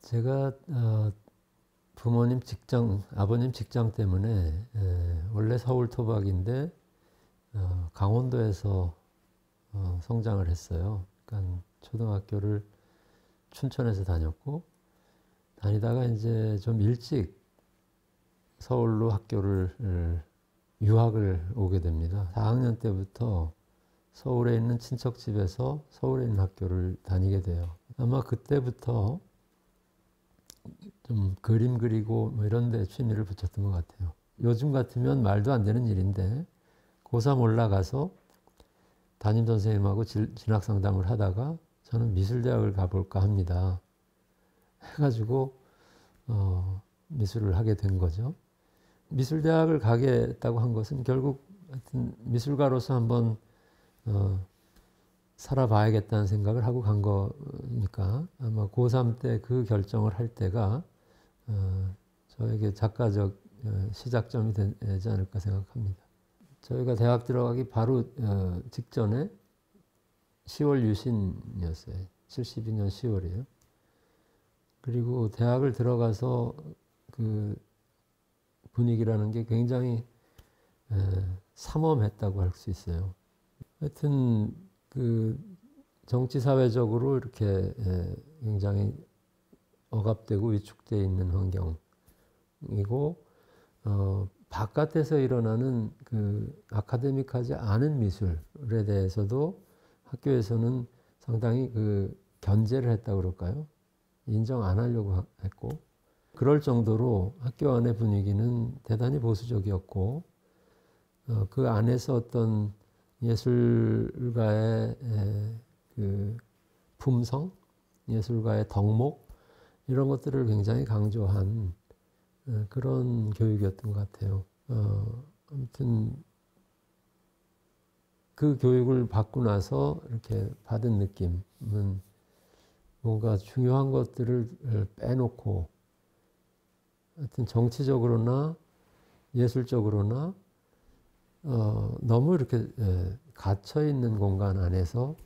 제가 부모님 직장, 아버님 직장 때문에 원래 서울 토박인데 강원도에서 성장을 했어요. 그러니까 초등학교를 춘천에서 다녔고 다니다가 이제 좀 일찍 서울로 학교를 유학을 오게 됩니다. 4학년 때부터 서울에 있는 친척 집에서 서울에 있는 학교를 다니게 돼요. 아마 그때부터 좀 그림 그리고 뭐 이런 데 취미를 붙였던 것 같아요. 요즘 같으면 말도 안 되는 일인데 고3 올라가서 담임 선생님하고 진학 상담을 하다가 저는 미술대학을 가볼까 합니다. 해가지고 미술을 하게 된 거죠. 미술대학을 가겠다고 한 것은 결국 하여튼 미술가로서 한번 살아봐야겠다는 생각을 하고 간 거니까 아마 고3 때 그 결정을 할 때가 저에게 작가적 시작점이 되지 않을까 생각합니다. 저희가 대학 들어가기 바로 직전에 10월 유신이었어요. 72년 10월이에요. 그리고 대학을 들어가서 그 분위기라는 게 굉장히 삼엄했다고 할 수 있어요. 하여튼 그 정치 사회적으로 이렇게 굉장히 억압되고 위축되어 있는 환경이고 바깥에서 일어나는 그 아카데믹하지 않은 미술에 대해서도 학교에서는 상당히 그 견제를 했다고 그럴까요? 인정 안 하려고 했고 그럴 정도로 학교 안의 분위기는 대단히 보수적이었고 그 안에서 어떤 예술가의 그 품성, 예술가의 덕목 이런 것들을 굉장히 강조한 그런 교육이었던 것 같아요. 아무튼 그 교육을 받고 나서 이렇게 받은 느낌은 뭔가 중요한 것들을 빼놓고 하여튼 정치적으로나 예술적으로나 너무 이렇게 갇혀 있는 공간 안에서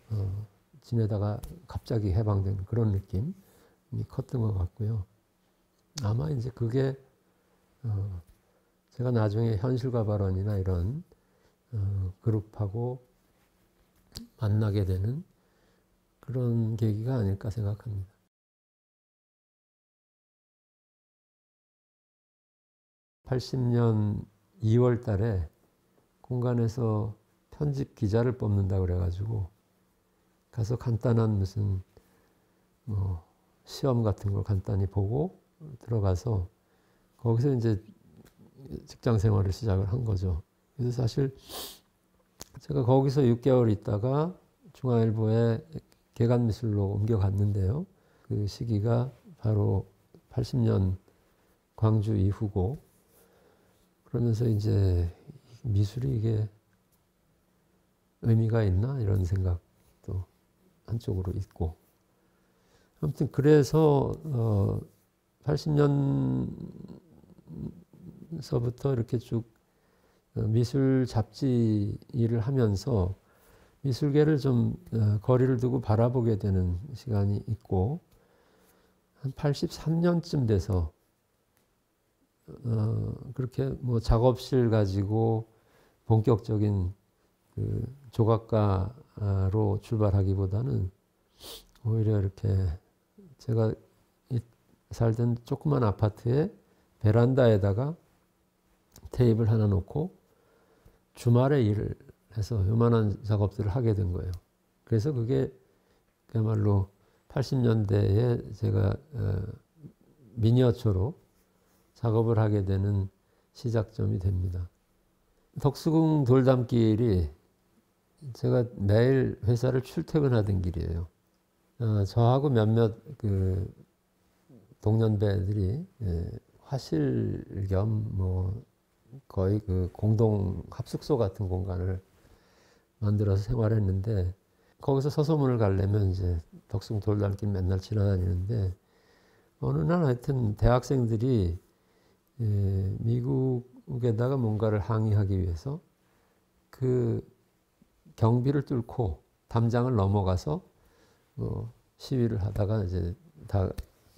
지내다가 갑자기 해방되는 그런 느낌이 컸던 것 같고요. 아마 이제 그게 제가 나중에 현실과 발언이나 이런 그룹하고 만나게 되는 그런 계기가 아닐까 생각합니다. 80년 2월 달에 공간에서 편집 기자를 뽑는다고 그래가지고 가서 간단한 무슨 뭐 시험 같은 걸 간단히 보고 들어가서 거기서 이제 직장 생활을 시작을 한 거죠. 그래서 사실 제가 거기서 6개월 있다가 중앙일보에 개간미술로 옮겨갔는데요. 그 시기가 바로 80년 광주 이후고 그러면서 이제 미술이 이게 의미가 있나 이런 생각도 한쪽으로 있고 아무튼 그래서 80년서부터 이렇게 쭉 미술 잡지 일을 하면서 미술계를 좀 거리를 두고 바라보게 되는 시간이 있고 한 83년쯤 돼서 그렇게 뭐 작업실 가지고 본격적인 그 조각가로 출발하기보다는 오히려 이렇게 제가 살던 조그만 아파트에 베란다에다가 테이블 하나 놓고 주말에 일을 해서 요만한 작업들을 하게 된 거예요. 그래서 그게 그야말로 80년대에 제가 미니어처로 작업을 하게 되는 시작점이 됩니다. 덕수궁 돌담길이 제가 매일 회사를 출퇴근하던 길이에요. 저하고 몇몇 그 동년배들이 화실 겸 뭐 거의 그 공동 합숙소 같은 공간을 만들어서 생활했는데 거기서 서소문을 가려면 이제 덕수궁 돌담길 맨날 지나다니는데 어느 날 하여튼 대학생들이 미국에다가 뭔가를 항의하기 위해서 그 경비를 뚫고 담장을 넘어가서 시위를 하다가 이제 다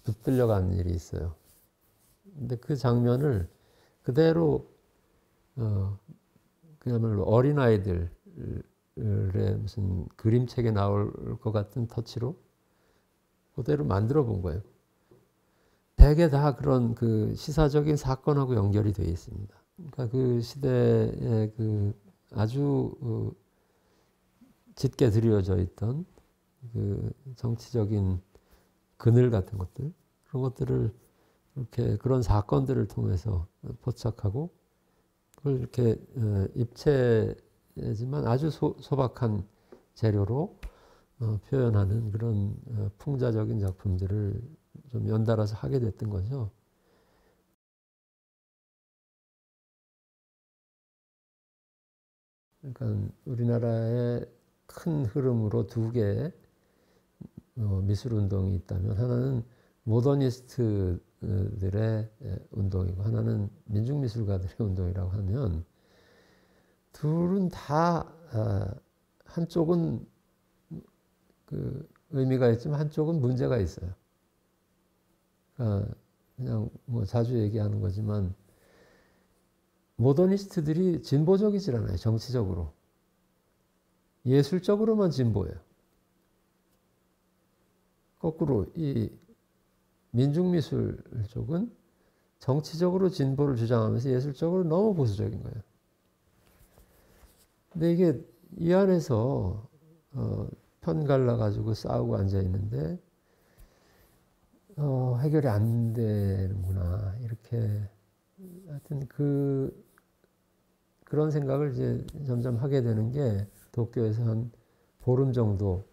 붙들려가는 일이 있어요. 근데 그 장면을 그대로 그야말로 어린아이들의 무슨 그림책에 나올 것 같은 터치로 그대로 만들어 본 거예요. 대개 다 그런 그 시사적인 사건하고 연결이 되어 있습니다. 그러니까 그 시대에 그 아주 짙게 드리워져 있던 그 정치적인 그늘 같은 것들, 그런 것들을 이렇게 그런 사건들을 통해서 포착하고 그걸 이렇게 입체지만 아주 소박한 재료로 표현하는 그런 풍자적인 작품들을 좀 연달아서 하게 됐던 거죠. 그러니까 우리나라의 큰 흐름으로 두 개의 미술 운동이 있다면 하나는 모더니스트들의 운동이고 하나는 민중미술가들의 운동이라고 하면 둘은 다 한쪽은 그 의미가 있지만 한쪽은 문제가 있어요. 그러니까 그냥 뭐 자주 얘기하는 거지만 모더니스트들이 진보적이질 않아요. 정치적으로. 예술적으로만 진보해요. 거꾸로 이 민중미술 쪽은 정치적으로 진보를 주장하면서 예술적으로 너무 보수적인 거예요. 근데 이게 이 안에서 편 갈라가지고 싸우고 앉아 있는데 해결이 안 되는구나 이렇게 하여튼 그런 생각을 이제 점점 하게 되는 게 도쿄에서 한 보름 정도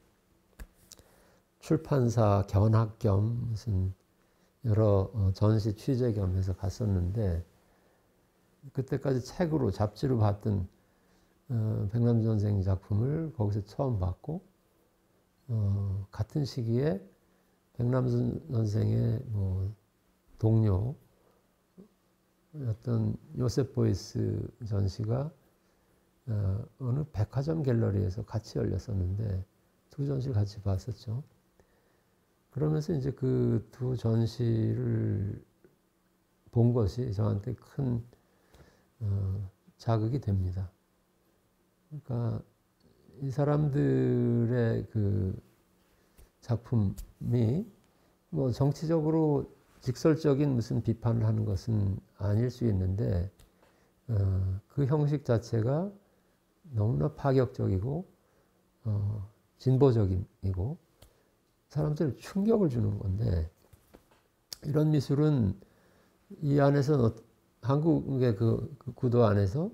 출판사 견학 겸 무슨 여러 전시 취재 겸 해서 갔었는데 그때까지 책으로 잡지로 봤던 백남준 선생 작품을 거기서 처음 봤고 같은 시기에 백남준 선생의 뭐 동료 어떤 요셉 보이스 전시가 어느 백화점 갤러리에서 같이 열렸었는데 두 전시를 같이 봤었죠. 그러면서 이제 그 두 전시를 본 것이 저한테 큰 자극이 됩니다. 그러니까 이 사람들의 그 작품이 뭐 정치적으로 직설적인 무슨 비판을 하는 것은 아닐 수 있는데 그 형식 자체가 너무나 파격적이고 진보적이고 사람들을 충격을 주는 건데 이런 미술은 이 안에서 한국의 그 구도 안에서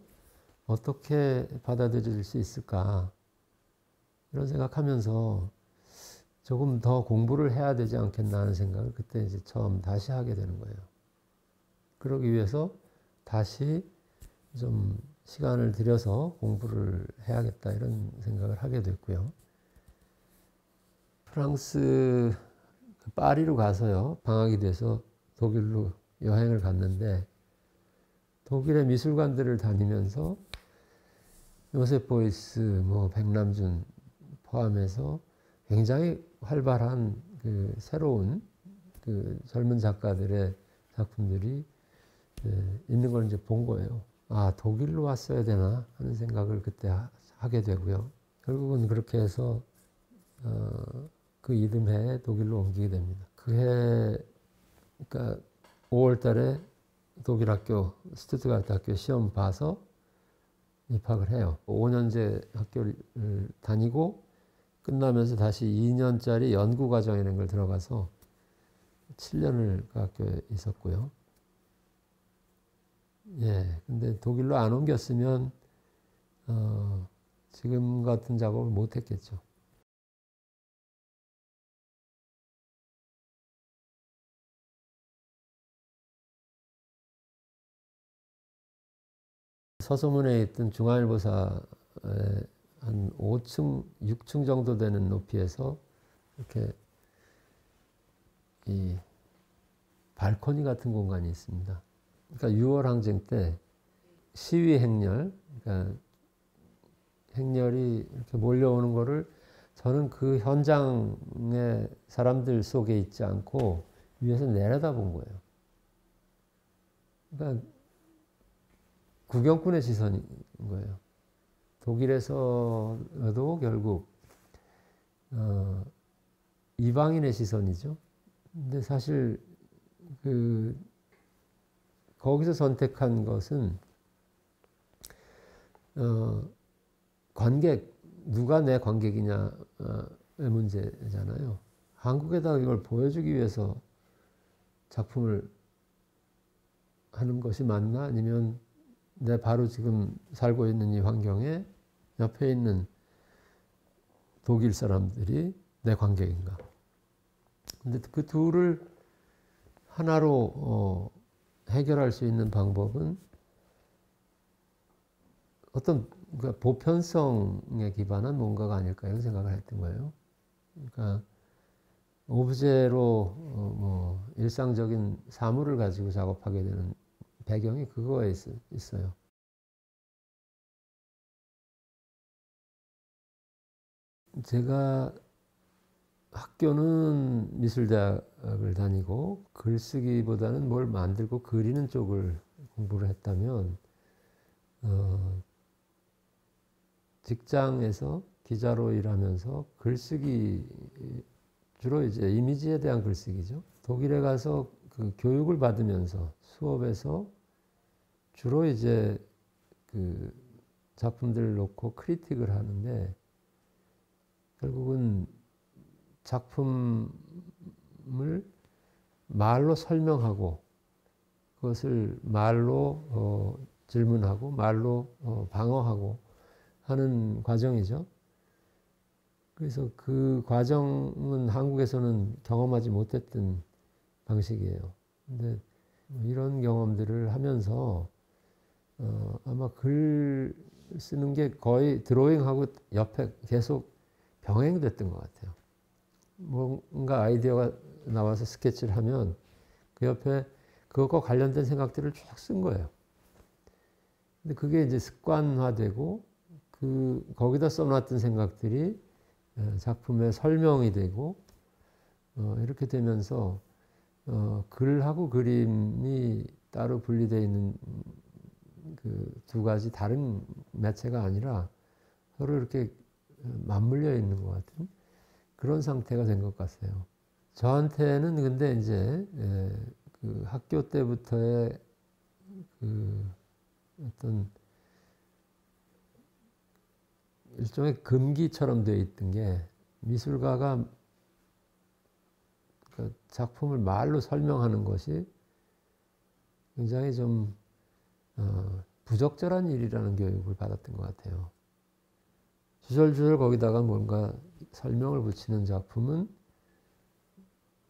어떻게 받아들일 수 있을까 이런 생각하면서 조금 더 공부를 해야 되지 않겠나 하는 생각을 그때 이제 처음 다시 하게 되는 거예요. 그러기 위해서 다시 좀 시간을 들여서 공부를 해야겠다 이런 생각을 하게 됐고요. 프랑스 파리로 가서요. 방학이 돼서 독일로 여행을 갔는데 독일의 미술관들을 다니면서 요셉 보이스, 뭐 백남준 포함해서 굉장히 활발한 그 새로운 그 젊은 작가들의 작품들이 있는 걸 이제 본 거예요. 아, 독일로 왔어야 되나 하는 생각을 그때 하게 되고요. 결국은 그렇게 해서 그 이듬해에 독일로 옮기게 됩니다. 그해 그러니까 5월 달에 독일 학교 스투트가르트 학교 시험 봐서 입학을 해요. 5년제 학교를 다니고 끝나면서 다시 2년짜리 연구과정이라는 걸 들어가서 7년을 그 학교에 있었고요. 예, 근데 독일로 안 옮겼으면 지금 같은 작업을 못 했겠죠. 서소문에 있던 중앙일보사의 한 5층, 6층 정도 되는 높이에서 이렇게 이 발코니 같은 공간이 있습니다. 그러니까 6월 항쟁 때 시위 행렬, 그러니까 행렬이 이렇게 몰려오는 거를 저는 그 현장의 사람들 속에 있지 않고 위에서 내려다본 거예요. 그러니까 구경꾼의 시선인 거예요. 독일에서도 결국 이방인의 시선이죠. 근데 사실 거기서 선택한 것은 관객, 누가 내 관객이냐의 문제잖아요. 한국에다 이걸 보여주기 위해서 작품을 하는 것이 맞나? 아니면 내 바로 지금 살고 있는 이 환경에 옆에 있는 독일 사람들이 내 관객인가? 근데 그 둘을 하나로 해결할 수 있는 방법은 어떤 보편성에 기반한 뭔가가 아닐까 이런 생각을 했던 거예요. 그러니까 오브제로 일상적인 사물을 가지고 작업하게 되는 배경이 그거에 있어요. 제가 학교는 미술대학을 다니고 글쓰기보다는 뭘 만들고 그리는 쪽을 공부를 했다면 직장에서 기자로 일하면서 글쓰기 주로 이제 이미지에 대한 글쓰기죠. 독일에 가서 그 교육을 받으면서 수업에서 주로 이제 그 작품들을 놓고 크리틱을 하는데 결국은 작품을 말로 설명하고 그것을 말로 질문하고 말로 방어하고 하는 과정이죠. 그래서 그 과정은 한국에서는 경험하지 못했던 방식이에요. 근데 이런 경험들을 하면서 아마 글 쓰는 게 거의 드로잉하고 옆에 계속 병행됐던 것 같아요. 뭔가 아이디어가 나와서 스케치를 하면 그 옆에 그것과 관련된 생각들을 쭉 쓴 거예요. 근데 그게 이제 습관화되고 거기다 써놨던 생각들이 작품의 설명이 되고 이렇게 되면서 글하고 그림이 따로 분리되어 있는 그 두 가지 다른 매체가 아니라 서로 이렇게 맞물려 있는 것 같은 그런 상태가 된 것 같아요. 저한테는 근데 이제 그 학교 때부터의 그 어떤 일종의 금기처럼 되어 있던 게 미술가가 그 작품을 말로 설명하는 것이 굉장히 좀 부적절한 일이라는 교육을 받았던 것 같아요. 주절주절 거기다가 뭔가 설명을 붙이는 작품은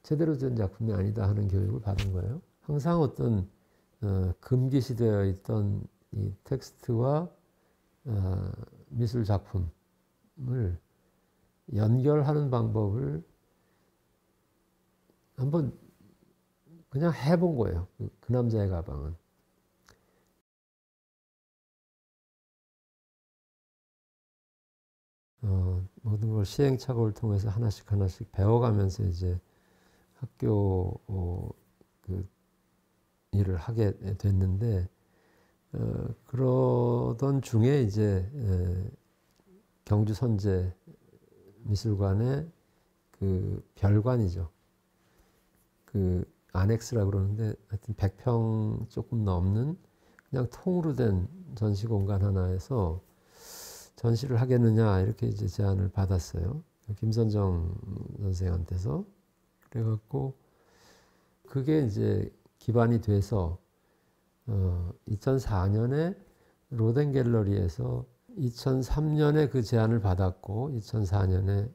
제대로 된 작품이 아니다 하는 교육을 받은 거예요. 항상 어떤 금기시되어 있던 이 텍스트와 미술 작품을 연결하는 방법을 한번 그냥 해본 거예요. 그 남자의 가방은. 모든 걸 시행착오를 통해서 하나씩 하나씩 배워가면서 이제 학교 그 일을 하게 됐는데 그러던 중에 이제 경주 선재 미술관의 그 별관이죠. 그 아넥스라고 그러는데 하여튼 100평 조금 넘는 그냥 통으로 된 전시 공간 하나에서 전시를 하겠느냐 이렇게 이제 제안을 받았어요. 김선정 선생한테서. 그래갖고 그게 이제 기반이 돼서 2004년에 로덴 갤러리에서 2003년에 그 제안을 받았고 2004년에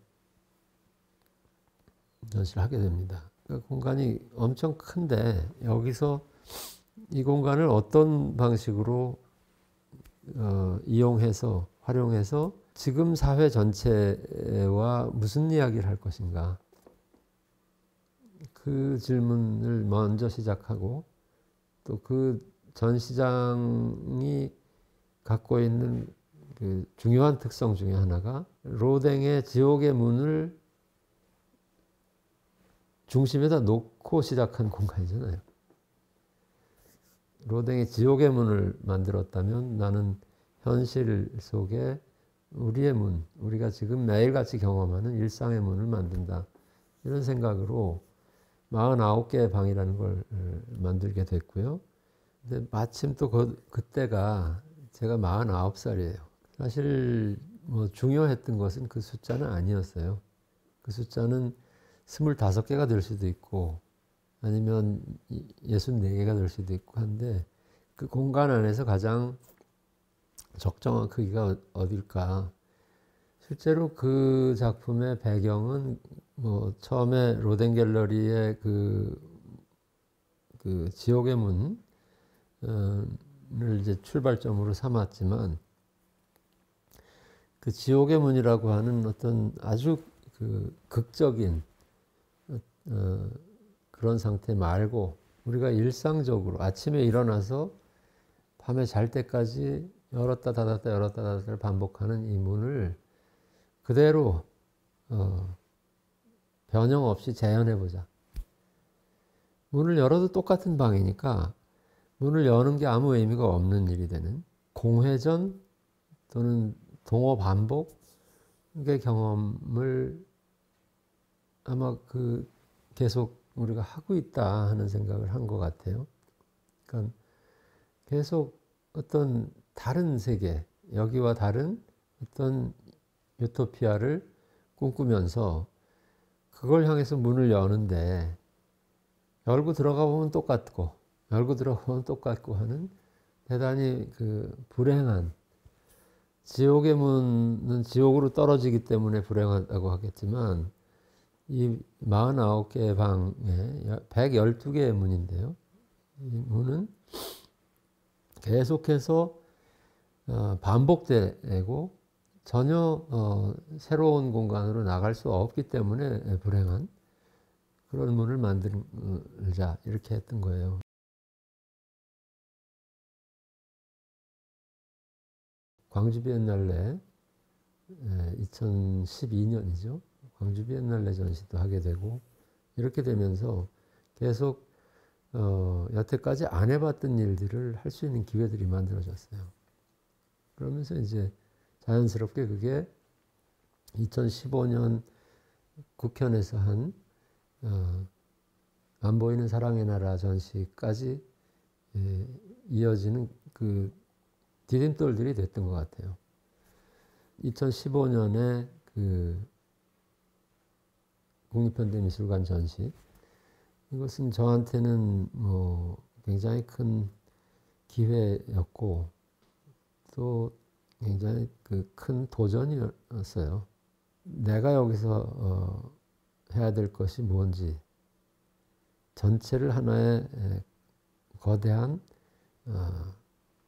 전시를 하게 됩니다. 그러니까 공간이 엄청 큰데 여기서 이 공간을 어떤 방식으로 이용해서 활용해서 지금 사회 전체와 무슨 이야기를 할 것인가 그 질문을 먼저 시작하고 또 그 전시장이 갖고 있는 그 중요한 특성 중에 하나가 로댕의 지옥의 문을 중심에다 놓고 시작한 공간이잖아요. 로댕이 지옥의 문을 만들었다면 나는 현실 속에 우리의 문, 우리가 지금 매일같이 경험하는 일상의 문을 만든다. 이런 생각으로 49개의 방이라는 걸 만들게 됐고요. 근데 마침 또 그때가 제가 49살이에요. 사실 뭐 중요했던 것은 그 숫자는 아니었어요. 그 숫자는 25개가 될 수도 있고 아니면 64개가 될 수도 있고 한데 그 공간 안에서 가장 적정한 크기가 어딜까. 실제로 그 작품의 배경은 뭐 처음에 로댕 갤러리의 그 지옥의 문을 이제 출발점으로 삼았지만 그 지옥의 문이라고 하는 어떤 아주 그 극적인 그런 상태 말고 우리가 일상적으로 아침에 일어나서 밤에 잘 때까지 열었다 닫았다 열었다 닫았다를 반복하는 이 문을 그대로 변형 없이 재현해보자. 문을 열어도 똑같은 방이니까 문을 여는 게 아무 의미가 없는 일이 되는 공회전 또는 동호 반복의 경험을 아마 계속 우리가 하고 있다 하는 생각을 한 것 같아요. 그러니까 계속 어떤 다른 세계, 여기와 다른 어떤 유토피아를 꿈꾸면서 그걸 향해서 문을 여는데 열고 들어가 보면 똑같고 열고 들어가 보면 똑같고 하는 대단히 불행한 지옥의 문은 지옥으로 떨어지기 때문에 불행하다고 하겠지만 이 49개의 방에 112개의 문인데요. 이 문은 계속해서 반복되고 전혀 새로운 공간으로 나갈 수 없기 때문에 불행한 그런 문을 만들자 이렇게 했던 거예요. 광주 비엔날레 2012년이죠. 광주 비엔날레 전시도 하게 되고 이렇게 되면서 계속 여태까지 안 해봤던 일들을 할 수 있는 기회들이 만들어졌어요. 그러면서 이제 자연스럽게 그게 2015년 국현에서 한 안 보이는 사랑의 나라 전시까지 이어지는 그 디딤돌들이 됐던 것 같아요. 2015년에 그 국립현대미술관 전시, 이것은 저한테는 뭐 굉장히 큰 기회였고 또 굉장히 큰 도전이었어요. 내가 여기서 해야 될 것이 뭔지, 전체를 하나의 거대한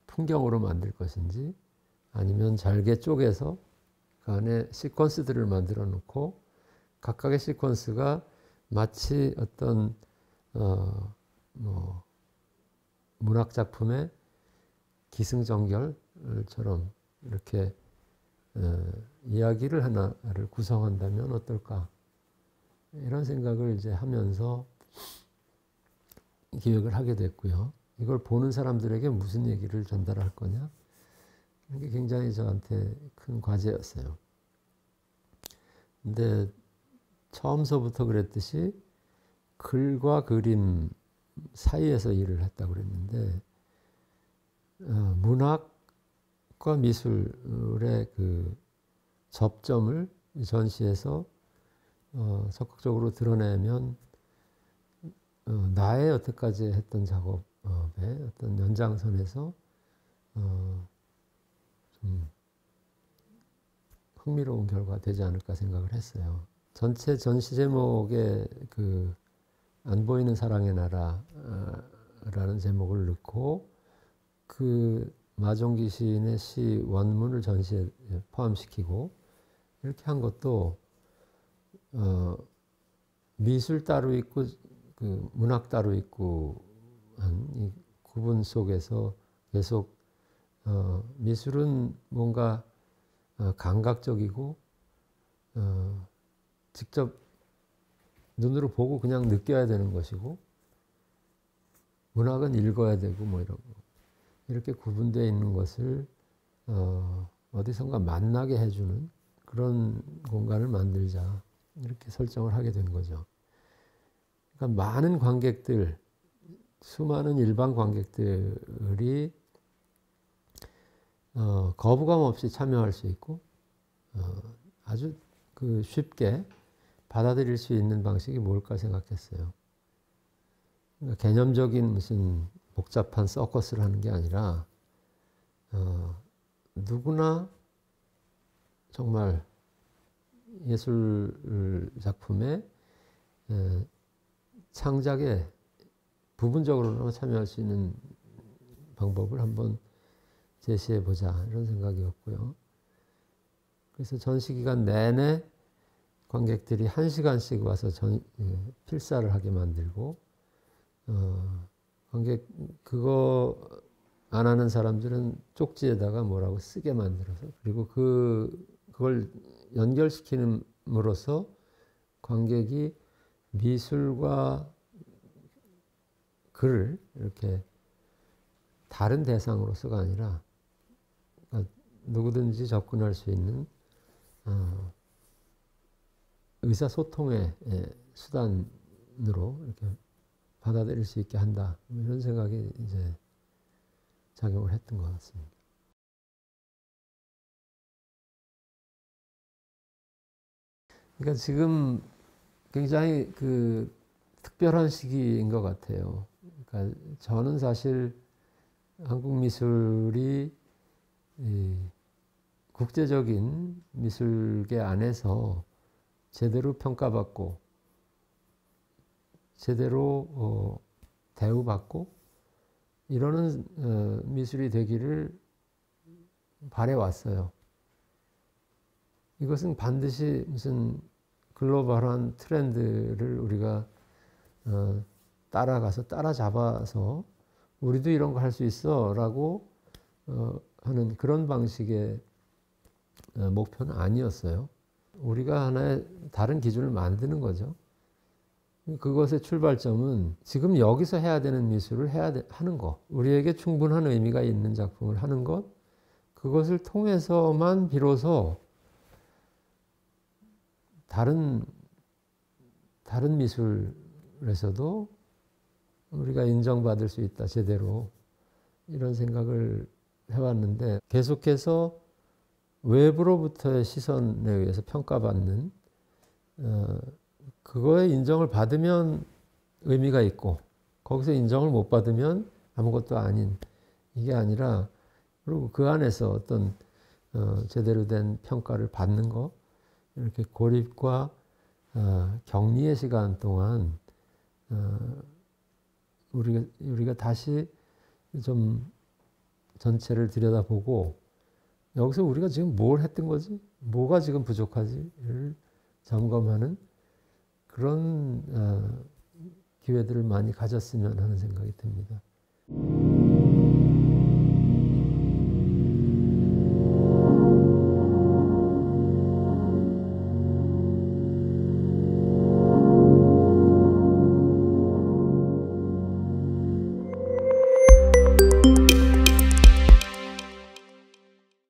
풍경으로 만들 것인지 아니면 잘게 쪼개서 그 안에 시퀀스들을 만들어 놓고 각각의 시퀀스가 마치 어떤 문학 작품의 기승전결처럼 이렇게 이야기를 하나를 구성한다면 어떨까, 이런 생각을 이제 하면서 기획을 하게 됐고요. 이걸 보는 사람들에게 무슨 얘기를 전달할 거냐, 이게 굉장히 저한테 큰 과제였어요. 근데 처음서부터 그랬듯이 글과 그림 사이에서 일을 했다고 그랬는데 문학과 미술의 그 접점을 전시에서 적극적으로 드러내면 나의 여태까지 했던 작업의 어떤 연장선에서 좀 흥미로운 결과가 되지 않을까 생각을 했어요. 전체 전시 제목에 안 보이는 사랑의 나라라는 제목을 넣고 그 마종기 시인의 시 원문을 전시에 포함시키고 이렇게 한 것도 미술 따로 있고 문학 따로 있고 한 이 구분 속에서 계속 미술은 뭔가 감각적이고 직접 눈으로 보고 그냥 느껴야 되는 것이고 문학은 읽어야 되고 뭐 이런 거. 이렇게 구분되어 있는 것을 어디선가 만나게 해주는 그런 공간을 만들자 이렇게 설정을 하게 된 거죠. 그러니까 많은 관객들, 수많은 일반 관객들이 거부감 없이 참여할 수 있고 아주 그 쉽게 받아들일 수 있는 방식이 뭘까 생각했어요. 그러니까 개념적인 무슨 복잡한 서커스를 하는 게 아니라 누구나 정말 예술 작품의 창작에 부분적으로나마 참여할 수 있는 방법을 한번 제시해 보자 이런 생각이었고요. 그래서 전시 기간 내내 관객들이 1시간씩 와서 필사를 하게 만들고 관객 그거 안 하는 사람들은 쪽지에다가 뭐라고 쓰게 만들어서 그리고 그걸 연결시킴으로써 관객이 미술과 글을 이렇게 다른 대상으로서가 아니라 누구든지 접근할 수 있는 의사소통의 수단으로 이렇게 받아들일 수 있게 한다. 이런 생각이 이제 작용을 했던 것 같습니다. 그러니까 지금 굉장히 그 특별한 시기인 것 같아요. 그러니까 저는 사실 한국 미술이 국제적인 미술계 안에서 제대로 평가받고 제대로 대우받고 이러는 미술이 되기를 바래왔어요. 이것은 반드시 무슨 글로벌한 트렌드를 우리가 따라가서 따라잡아서 우리도 이런 거 할 수 있어 라고 하는 그런 방식의 목표는 아니었어요. 우리가 하나의 다른 기준을 만드는 거죠. 그것의 출발점은 지금 여기서 해야 되는 미술을 하는 것, 우리에게 충분한 의미가 있는 작품을 하는 것, 그것을 통해서만 비로소 다른 미술에서도 우리가 인정받을 수 있다, 제대로. 이런 생각을 해왔는데 계속해서 외부로부터의 시선에 의해서 평가받는 그거에 인정을 받으면 의미가 있고 거기서 인정을 못 받으면 아무것도 아닌 이게 아니라 그리고 그 안에서 어떤 제대로 된 평가를 받는 거 이렇게 고립과 격리의 시간 동안 우리가 다시 좀 전체를 들여다보고 여기서 우리가 지금 뭘 했던 거지? 뭐가 지금 부족하지를 점검하는 그런 기회들을 많이 가졌으면 하는 생각이 듭니다.